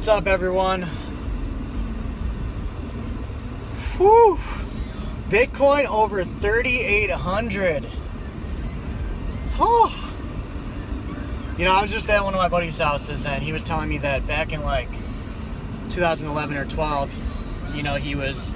What's up, everyone? Whew! Bitcoin over 3,800. Oh. I was just at one of my buddy's houses, and he was telling me that back in like 2011 or 12, he was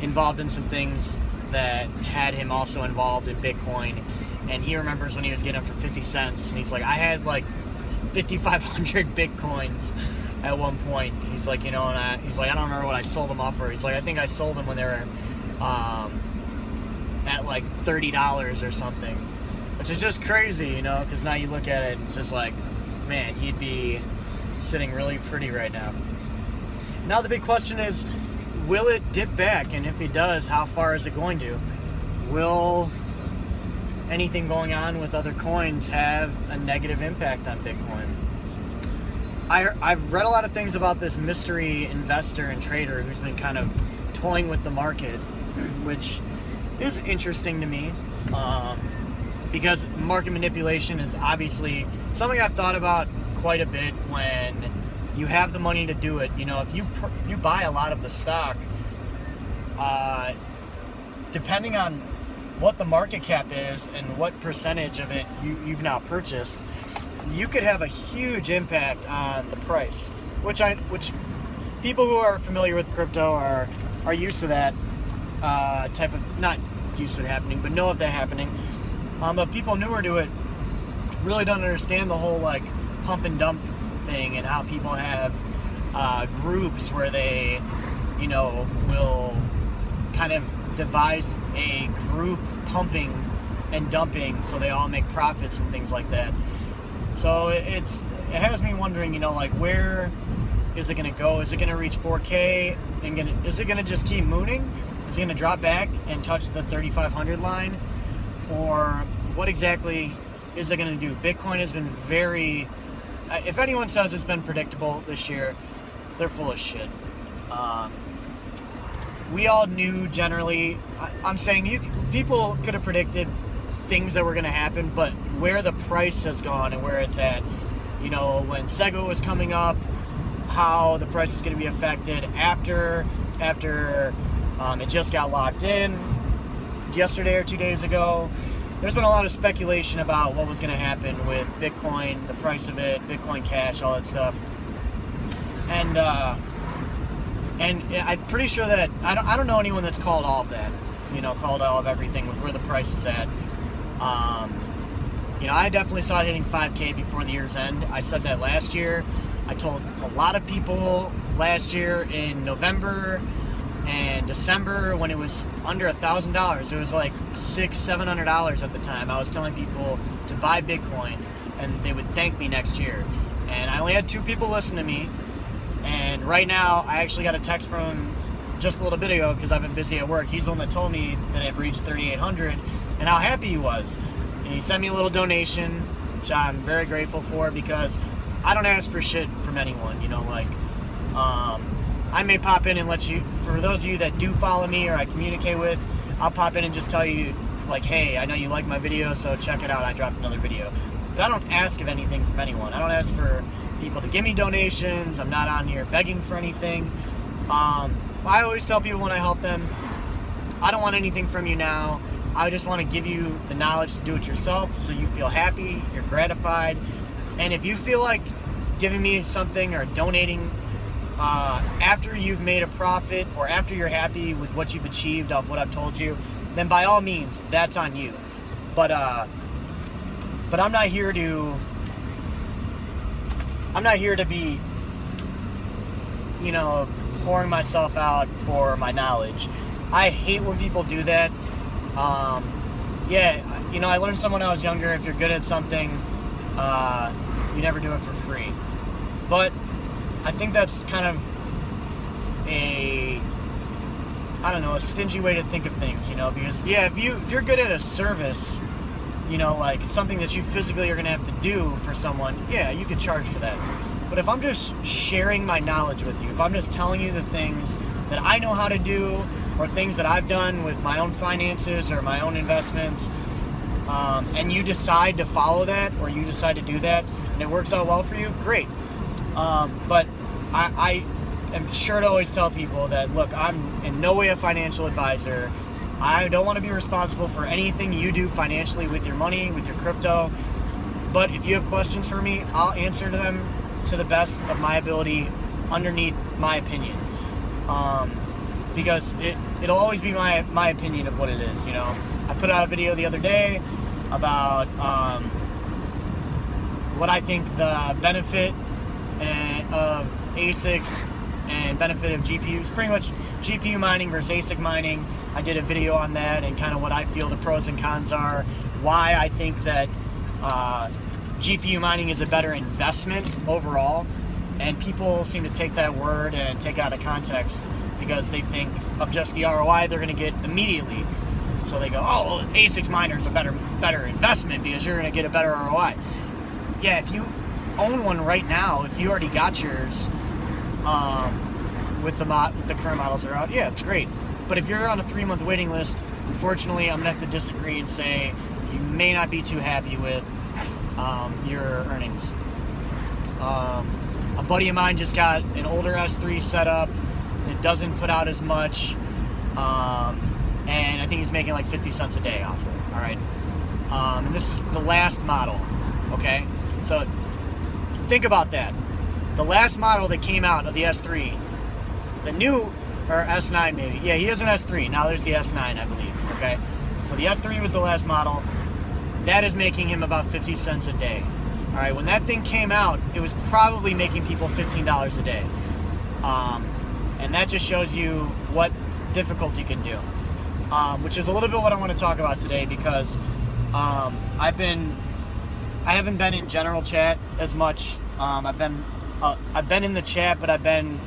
involved in some things that had him also involved in Bitcoin. And he remembers when he was getting them for 50 cents. And he's like, I had like 5,500 Bitcoins at one point. He's like, he's like, I don't remember what I sold them off for. He's like, I think I sold them when they were at like $30 or something. Which is just crazy, because now you look at it and it's just like, man, he'd be sitting really pretty right now. Now the big question is, will it dip back? And if it does, how far is it going to? Will anything going on with other coins have a negative impact on Bitcoin? I've read a lot of things about this mystery investor and trader who's been kind of toying with the market, which is interesting to me, because market manipulation is obviously something I've thought about quite a bit. When you have the money to do it, if you buy a lot of the stock, depending on what the market cap is and what percentage of it you've now purchased, you could have a huge impact on the price, which people who are familiar with crypto are used to that type of, not used to it happening, but know of that happening. But people newer to it really don't understand the whole like pump and dump thing, and how people have groups where they, will kind of devise a group pumping and dumping so they all make profits and things like that. So it has me wondering, where is it going to go? Is it going to reach 4K? And is it going to just keep mooning? Is it going to drop back and touch the 3,500 line? Or what exactly is it going to do? Bitcoin has been very... if anyone says it's been predictable this year, they're full of shit. We all knew generally... I'm saying people could have predicted things that were going to happen, but where the price has gone and where it's at, when Sega was coming up, how the price is going to be affected after it just got locked in yesterday or 2 days ago. There's been a lot of speculation about what was going to happen with Bitcoin, the price of it, Bitcoin Cash, all that stuff. And I'm pretty sure that I don't know anyone that's called all of that, called all of everything with where the price is at. I definitely saw it hitting 5K before the year's end. I said that last year. I told a lot of people last year in November and December when it was under $1,000. It was like $600-700 at the time. I was telling people to buy Bitcoin and they would thank me next year. And I only had 2 people listen to me. And right now, I actually got a text from just a little bit ago, because I've been busy at work. He's the one that told me that it reached 3,800 and how happy he was. And he sent me a little donation, which I'm very grateful for, because I don't ask for shit from anyone, I may pop in and let you, for those of you that do follow me or I communicate with, I'll pop in and just tell you, like, hey, I know you like my video, so check it out, I dropped another video. But I don't ask of anything from anyone. I don't ask for people to give me donations. I'm not on here begging for anything. I always tell people when I help them, I don't want anything from you now. I just want to give you the knowledge to do it yourself, so you feel happy, you're gratified. And if you feel like giving me something or donating after you've made a profit or after you're happy with what you've achieved off what I've told you, then by all means, that's on you. But I'm not here to be, pouring myself out for my knowledge. I hate when people do that. I learned something when I was younger. If you're good at something, you never do it for free. But I think that's kind of a stingy way to think of things, because if you're good at a service, like something that you physically are going to have to do for someone, you could charge for that. But if I'm just sharing my knowledge with you, if I'm just telling you the things that I know how to do, or things that I've done with my own finances or my own investments, and you decide to follow that, or you decide to do that, and it works out well for you, great. But I am sure to always tell people that, look, I'm in no way a financial advisor. I don't want to be responsible for anything you do financially with your money, with your crypto. But if you have questions for me, I'll answer them to the best of my ability underneath my opinion. Because it'll always be my opinion of what it is, you know. I put out a video the other day about what I think the benefit of ASICs and benefit of GPUs, pretty much GPU mining versus ASIC mining. I did a video on that and kind of what I feel the pros and cons are, why I think that GPU mining is a better investment overall, and people seem to take that word and take it out of context because they think of just the ROI they're going to get immediately. So they go, oh, well, ASICs miner is a better investment because you're going to get a better ROI. Yeah, if you own one right now, if you already got yours with the current models that are out, yeah, it's great. But if you're on a 3-month waiting list, unfortunately, I'm going to have to disagree and say you may not be too happy with your earnings. A buddy of mine just got an older S3 set up. It doesn't put out as much, and I think he's making like 50 cents a day off of it. All right, and this is the last model. Okay, so think about that. The last model that came out of the S3, the new, or S9 maybe. Yeah, he has an S3. Now there's the S9, I believe. Okay, so the S3 was the last model. That is making him about 50 cents a day. All right, when that thing came out, it was probably making people $15 a day. And that just shows you what difficulty can do. Which is a little bit what I want to talk about today, because I haven't been in general chat as much. I've been in the chat, but I've been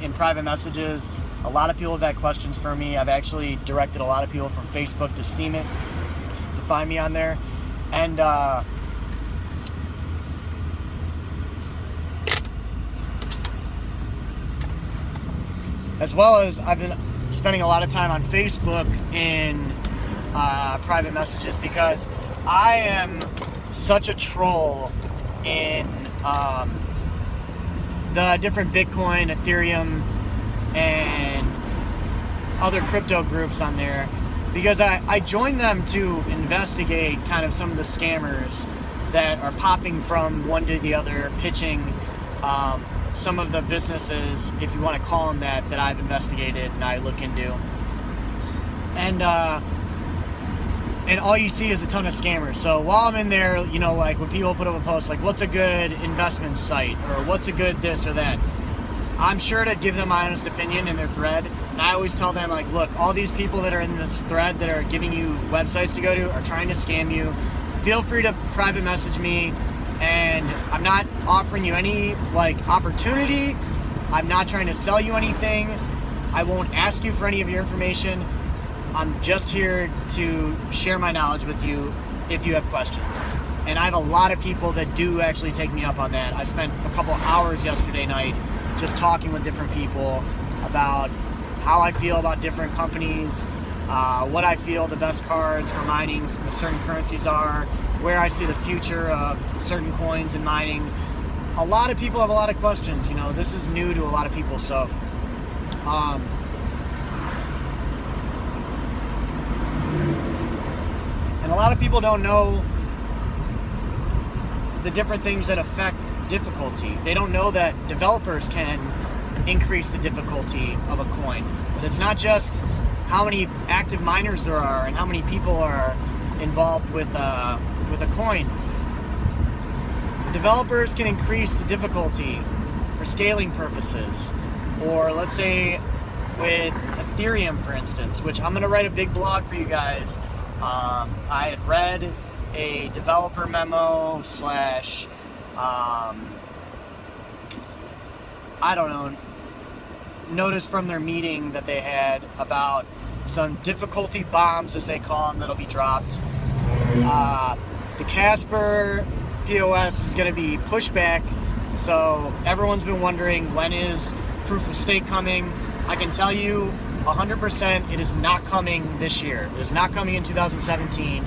in private messages. A lot of people have had questions for me. I've actually directed a lot of people from Facebook to Steam it to find me on there, and as well as I've been spending a lot of time on Facebook in private messages, because I am such a troll in the different Bitcoin, Ethereum, and other crypto groups on there, because I joined them to investigate kind of some of the scammers that are popping from one to the other, pitching some of the businesses, if you want to call them that I've investigated and I look into. And all you see is a ton of scammers. So while I'm in there, you know, like when people put up a post like, what's a good investment site, or what's a good this or that, I'm sure to give them my honest opinion in their thread. And I always tell them, like, look, all these people that are in this thread that are giving you websites to go to are trying to scam you. Feel free to private message me, and I'm not offering you any like opportunity. I'm not trying to sell you anything. I won't ask you for any of your information. I'm just here to share my knowledge with you if you have questions. And I have a lot of people that do actually take me up on that. I spent a couple hours yesterday night just talking with different people about how I feel about different companies, what I feel the best cards for mining with certain currencies are, where I see the future of certain coins and mining. A lot of people have a lot of questions. You know, this is new to a lot of people, so and a lot of people don't know the different things that affect difficulty. They don't know that developers can increase the difficulty of a coin. But it's not just how many active miners there are and how many people are involved with a coin. The developers can increase the difficulty for scaling purposes. Or let's say with Ethereum, for instance, which I'm going to write a big blog for you guys. I had read a developer memo slash I don't know, notice from their meeting that they had about some difficulty bombs, as they call them, that'll be dropped. The Casper POS is going to be pushed back, so everyone's been wondering, when is proof of stake coming? I can tell you 100% it is not coming this year. It is not coming in 2017.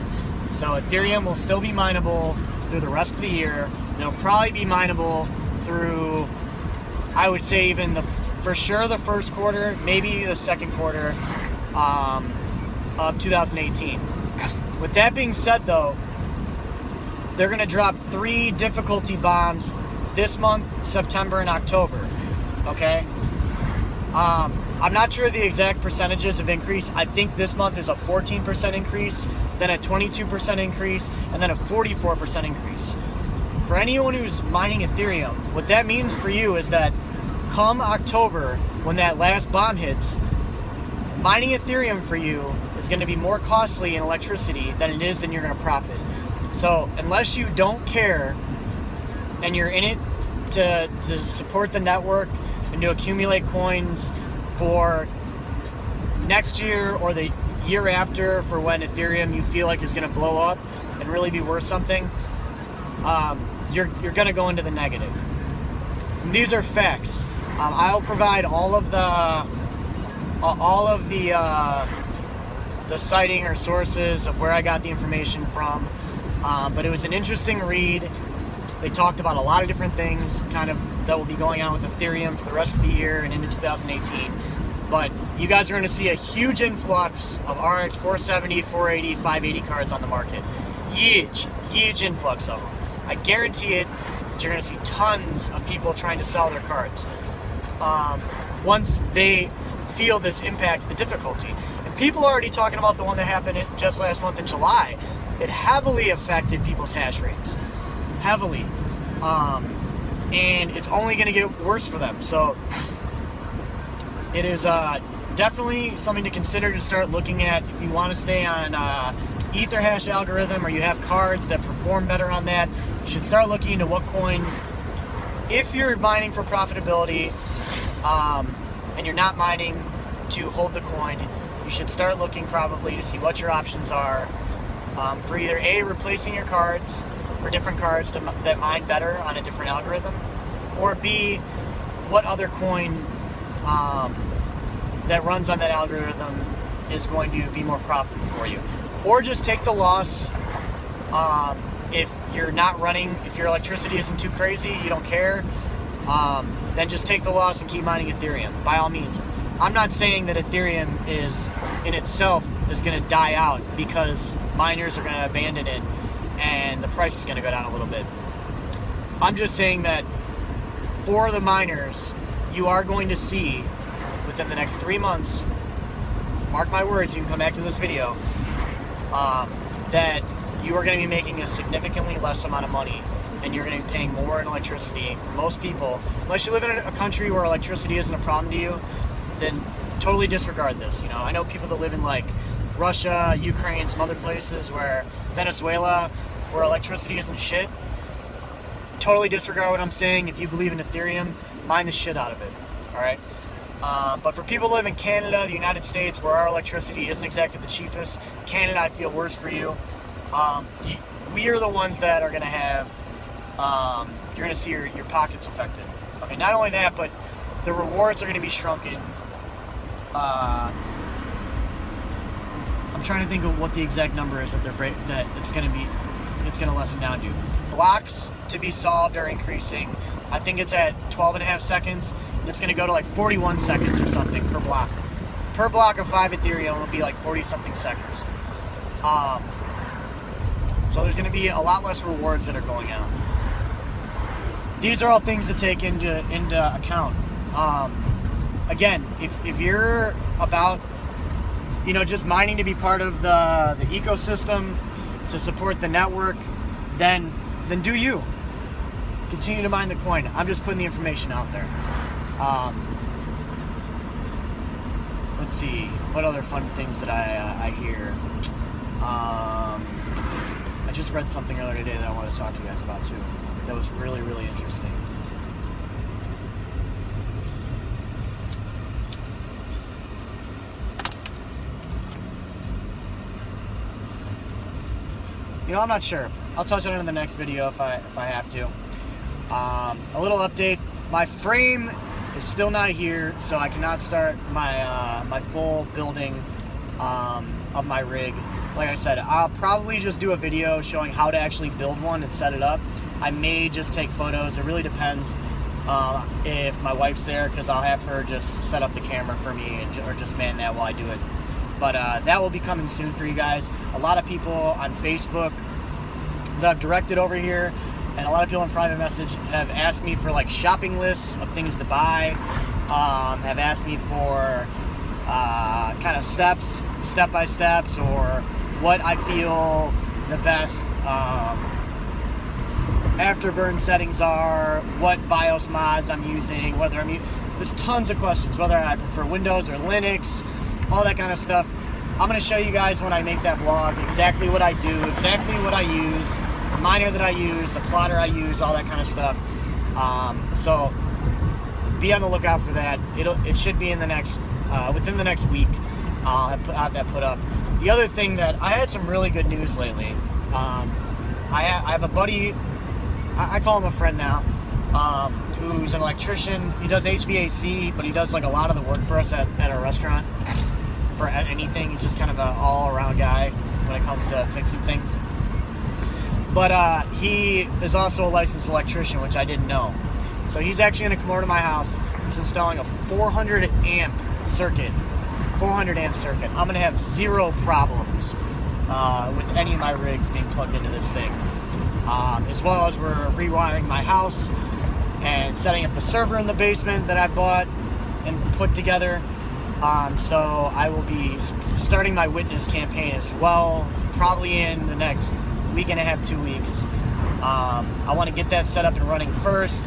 So Ethereum will still be mineable through the rest of the year. It'll probably be mineable through I would say even for sure the first quarter, maybe the second quarter of 2018. With that being said, though, they're going to drop 3 difficulty bombs this month, September and October. Okay? I'm not sure the exact percentages of increase. I think this month is a 14% increase, then a 22% increase, and then a 44% increase. For anyone who's mining Ethereum, what that means for you is that come October, when that last bomb hits, mining Ethereum for you is going to be more costly in electricity than it is, and you're going to profit. So unless you don't care and you're in it to support the network and to accumulate coins for next year or the year after, for when Ethereum you feel like is going to blow up and really be worth something, you're going to go into the negative. And these are facts. I'll provide all of the citing or sources of where I got the information from. But it was an interesting read. They talked about a lot of different things kind of that will be going on with Ethereum for the rest of the year and into 2018. But you guys are going to see a huge influx of RX 470, 480, 580 cards on the market. Huge influx of them. I guarantee it. You're going to see tons of people trying to sell their cards once they feel this impact, the difficulty. And people are already talking about the one that happened just last month in July. It heavily affected people's hash rates. Heavily. And it's only going to get worse for them. So it is definitely something to consider to start looking at if you want to stay on Etherhash algorithm, or you have cards that perform better on that. You should start looking into what coins, if you're mining for profitability and you're not mining to hold the coin, you should start looking probably to see what your options are for either A, replacing your cards for different cards that mine better on a different algorithm, or B, what other coin that runs on that algorithm is going to be more profitable for you. Or just take the loss if you're not running, if your electricity isn't too crazy, you don't care, then just take the loss and keep mining Ethereum, by all means. I'm not saying that Ethereum is, in itself, is going to die out because miners are going to abandon it and the price is going to go down a little bit. I'm just saying that for the miners, you are going to see within the next 3 months, mark my words, you can come back to this video, that you are going to be making a significantly less amount of money, and you're going to be paying more in electricity. For most people, unless you live in a country where electricity isn't a problem to you, then totally disregard this. You know, I know people that live in like Russia, Ukraine, some other places, where Venezuela, where electricity isn't shit. Totally disregard what I'm saying. If you believe in Ethereum, mine the shit out of it. All right. But for people who live in Canada, the United States, where our electricity isn't exactly the cheapest, Canada, I feel worse for you. We are the ones that are going to have, you're going to see your pockets affected. Okay, not only that, but the rewards are going to be shrunken. I'm trying to think of what the exact number is that it's going to lessen down to. Blocks to be solved are increasing. I think it's at 12.5 seconds. It's going to go to like 41 seconds or something per block. Per block of 5 Ethereum will be like 40 something seconds. So there's going to be a lot less rewards that are going out. These are all things to take into account. Again, if you're about, just mining to be part of the ecosystem, to support the network, then do you. Continue to mine the coin. I'm just putting the information out there. Let's see, what other fun things that I hear. I just read something earlier today that I want to talk to you guys about too. That was really, really interesting. I'm not sure. I'll touch on it in the next video if I have to. A little update. My frame is still not here, so I cannot start my full building of my rig. Like I said, I'll probably just do a video showing how to actually build one and set it up. I may just take photos. It really depends. if my wife's there, because I'll have her just set up the camera for me or just man that while I do it. But that will be coming soon for you guys. A lot of people on Facebook that I've directed over here, and a lot of people in private message have asked me for like shopping lists of things to buy, have asked me for kind of step-by-steps, or what I feel the best afterburn settings are, what BIOS mods I'm using, there's tons of questions, whether I prefer Windows or Linux, all that kind of stuff. I'm going to show you guys when I make that blog exactly what I do, exactly what I use, the miner that I use, the plotter I use, all that kind of stuff. So be on the lookout for that. It should be in the next within the next week. I'll have that put up. The other thing that I had some really good news lately. I have a buddy, I call him a friend now, who's an electrician. He does HVAC, but he does like a lot of the work for us at our restaurant for anything. He's just kind of an all-around guy when it comes to fixing things. But he is also a licensed electrician, which I didn't know. So he's actually going to come over to my house. He's installing a 400 amp circuit. I'm going to have zero problems with any of my rigs being plugged into this thing. As well as we're rewiring my house and setting up the server in the basement that I bought and put together. So I will be starting my witness campaign as well, probably in the next week and a half, 2 weeks. I want to get that set up and running first.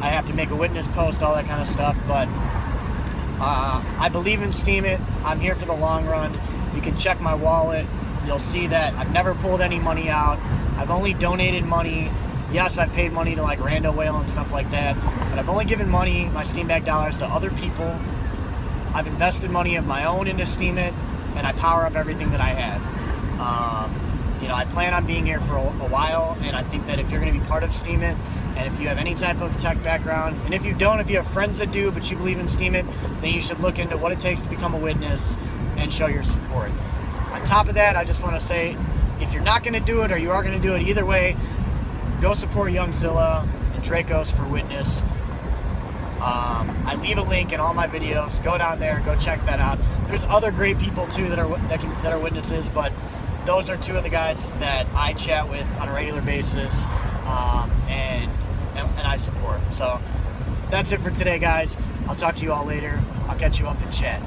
I have to make a witness post, all that kind of stuff, but I believe in Steemit. I'm here for the long run. You can check my wallet. You'll see that I've never pulled any money out. I've only donated money. Yes, I've paid money to like Rando Whale and stuff like that, but I've only given money, my Steambag dollars, to other people. I've invested money of my own into Steemit, and I power up everything that I have. I plan on being here for a while, and I think that if you're going to be part of Steemit, and if you have any type of tech background, and if you don't, if you have friends that do, but you believe in Steemit, then you should look into what it takes to become a witness and show your support. On top of that, I just want to say, if you're not going to do it or you are going to do it, either way, go support Youngzilla and Dracos for witness. I leave a link in all my videos. Go down there, go check that out. There's other great people too that are witnesses, but those are two of the guys that I chat with on a regular basis, and I support. So that's it for today, guys. I'll talk to you all later. I'll catch you up in chat.